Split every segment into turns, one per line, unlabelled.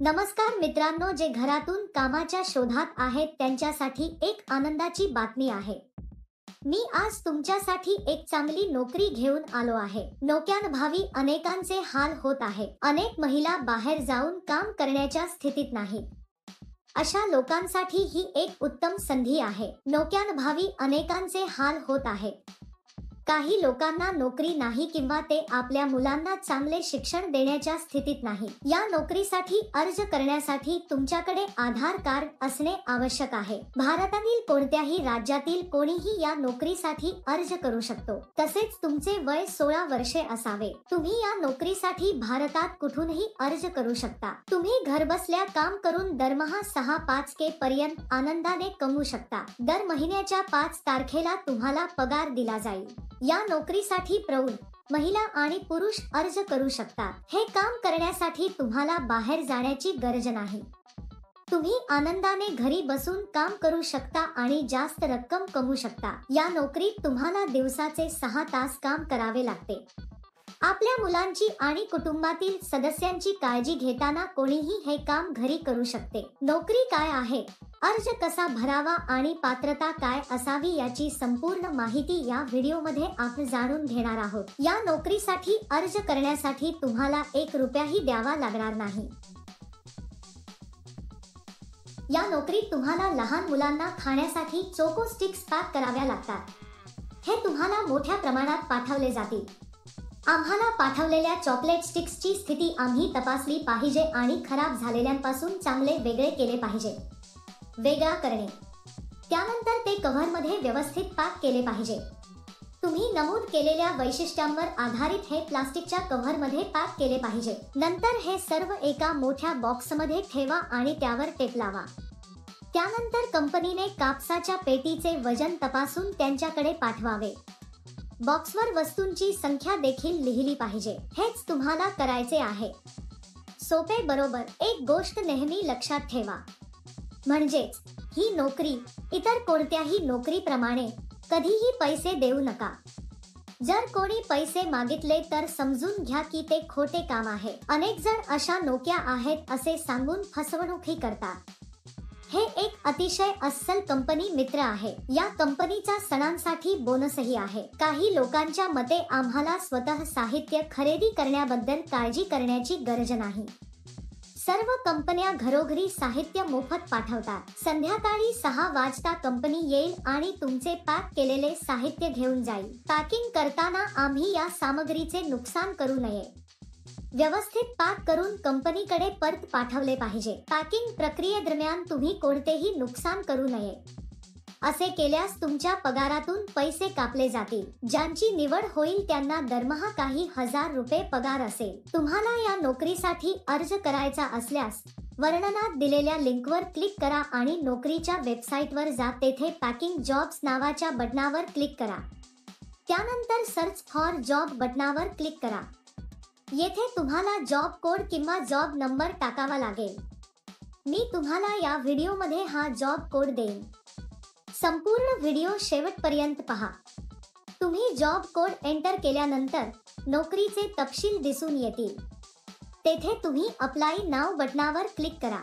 नमस्कार मित्रांनो, जे घरातून कामाच्या शोधात आहेत त्यांच्यासाठी एक आनंदाची बातमी आहे। मी आज तुमच्यासाठी एक चांगली नोकरी घेऊन आलो आहे। नोकऱ्यांअभावी अनेकांचे हाल होत आहे। अनेक महिला बाहेर जाऊन काम करण्याच्या स्थितीत नाहीत। अशा लोकांसाठी ही एक उत्तम संधी आहे। नोकऱ्यांअभावी अनेकांचे हाल होत आहेत। काही लोकांना नोकरी नाही किंवा ते आपल्या मुलांना चांगले शिक्षण देण्याच्या स्थितीत नाही। या नोकरीसाठी अर्ज करण्यासाठी तुमच्याकडे आधार कार्ड असणे आवश्यक आहे। भारतातील कोणत्याही राज्यातील कोणीही या नोकरीसाठी अर्ज करू शकतो। तसेच तुमचे वय 16 वर्षे असावे। तुम्ही या नोकरीसाठी भारतात कुठूनही अर्ज करू शकता। तुम्ही घरबसल्या काम करून दरमहा 6-5K पर्यंत आनंदाने कमवू शकता। दर महिन्याच्या 5 तारखेला तुम्हाला पगार दिला जाईल। या नोकरीसाठी प्रौढ, महिला आणि पुरुष अर्ज करू शकतात। हे काम करण्यासाठी तुम्हाला बाहेर जाण्याची गरज नाही। तुम्ही आनंदाने घरी बसून काम करू शकता आणि जास्त रक्कम कमवू शकता। या नोकरीत तुम्हाला दिवसाचे 6 तास काम करावे लागते। आपल्या मुलांची आणि कुटुंबातील सदस्यांची काळजी घेताना कोणीही हे काम घरी करू शकते। नोकरी काय आहे, अर्ज कसा भरावा आणि पात्रता काय असावी याची संपूर्ण माहिती या व्हिडिओमध्ये आपण जाणून घेणार आहोत। या नोकरीसाठी अर्ज करण्यासाठी तुम्हाला 1 रुपयाही द्यावा लागणार नाही। या नोकरीत तुम्हाला लहान मुलांना खाण्यासाठी चोको स्टिक्स पॅक कराव्या लागतात। हे तुम्हाला मोठ्या प्रमाणात पाठवले जातील। आम्हाला पाठवलेल्या चॉकलेट स्टिक्सची स्थिती आम्ही तपासली पाहिजे आणि खराब झालेल्यांपासून चांगले वेगळे केले पाहिजे। वेगळा करणे, त्यानंतर ते कव्हरमध्ये व्यवस्थित पॅक केले पाहिजे। तुम्ही नमूद केलेल्या वैशिष्ट्यांवर आधारित हे प्लास्टिकच्या कव्हरमध्ये पॅक केले पाहिजे। नंतर हे सर्व एका मोठ्या बॉक्समध्ये ठेवा आणि त्यावर टेप लावा। त्यानंतर कंपनीने कापसाच्या पेटीचे वजन तपासून त्यांच्याकडे पाठवावे। बॉक्सवर वस्तूंची संख्या देखील लिहिली पाहिजे। हेच तुम्हाला करायचे आहे। सोपे, बरोबर? एक गोष्ट नेहमी लक्षात ठेवा, म्हणजेच ही नोकरी इतर कोणत्याही नोकरीप्रमाणे कधीही पैसे देऊ नका। जर कोणी पैसे मागितले तर समजून घ्या की ते खोटे काम आहे। अनेक जण अशा नोकऱ्या आहेत असे सांगून फसवणूकही करतात। हे एक अतिशय अस्सल कंपनी मित्र आहे। या कंपनीचा सणांसाठी बोनसही आहे। काही लोकांच्या मते आम्हाला स्वतः साहित्य खरेदी करण्याबद्दल काळजी करण्याची गरज नाही। सर्व कंपन्या घरोघरी साहित्य मोफत पाठवतात। संध्याकाळी 6 वाजता कंपनी येईल आणि तुमचे पॅक केलेले साहित्य घेऊन जाईल। पॅकिंग करताना आम्ही या सामग्रीचे नुकसान करू नये। व्यवस्थित पॅक करून कंपनीकडे परत पाठवले पाहिजे। पॅकिंग प्रक्रियेदरम्यान तुम्ही कोणतेही नुकसान करू नये। असे केल्यास तुमच्या पगारातून पैसे कापले जातील। ज्यांची निवड होईल त्यांना दरमहा काही हजार रुपये पगार असेल। तुम्हाला या नोकरीसाठी अर्ज करायचा असल्यास वर्णनात दिलेल्या लिंकवर क्लिक करा आणि नोकरीच्या वेबसाईटवर जा। तेथे पॅकिंग जॉब्स नावाच्या बटनावर क्लिक करा। त्यानंतर सर्च फॉर जॉब बटनावर क्लिक करा। येथे तुम्हाला जॉब कोड किंवा जॉब नंबर टाकावा लागेल। मी तुम्हाला या व्हिडिओमध्ये हा जॉब कोड देईन। संपूर्ण व्हिडिओ शेवटपर्यंत पहा। तुम्ही जॉब कोड एंटर केल्यानंतर नोकरीचे तपशील दिसून येतील। तेथे तुम्ही अप्लाय नाव बटनावर क्लिक करा।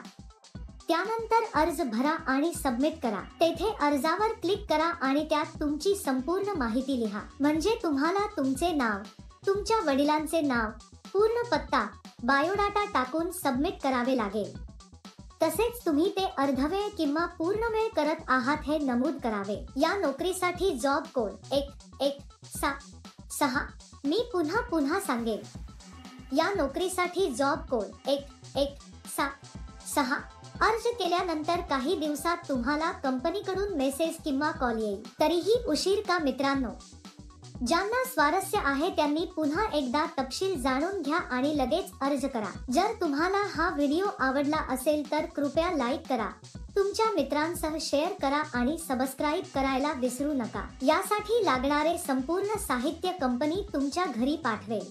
त्यानंतर अर्ज भरा आणि सबमिट करा। तेथे अर्जावर क्लिक करा आणि त्यात तुमची संपूर्ण माहिती लिहा। म्हणजे तुम्हाला तुमचे नाव, तुमच्या वडिलांचे नाव, पूर्ण पत्ता, बायोडाटा टाकून सबमिट करावे लागेल। तसेच तुम्ही ते अर्धवेळ किंवा पूर्ण वेळ करत आहात हे नमूद करावे। या नोकरीसाठी जॉब कोड 1176। मी पुन्हा सांगेल, या नोकरीसाठी जॉब कोड 1176। अर्ज केल्यानंतर काही दिवसात तुम्हाला कंपनीकडून मेसेज किंवा कॉल येईल। तरीही उशीर का मित्रांनो? ज्यांना स्वारस्य आहे त्यांनी पुन्हा एकदा तपशील जाणून घ्या आणि लगेच अर्ज करा। जर तुम्हाला हा व्हिडिओ आवडला असेल तर कृपया लाईक करा, तुमच्या मित्रांसह शेअर करा आणि सबस्क्राईब करायला विसरू नका। यासाठी लागणारे संपूर्ण साहित्य कंपनी तुमच्या घरी पाठवेल।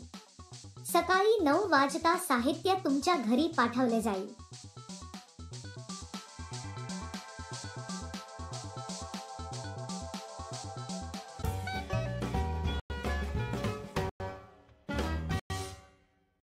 सकाळी 9 वाजता साहित्य तुमच्या घरी पाठवले जाईल।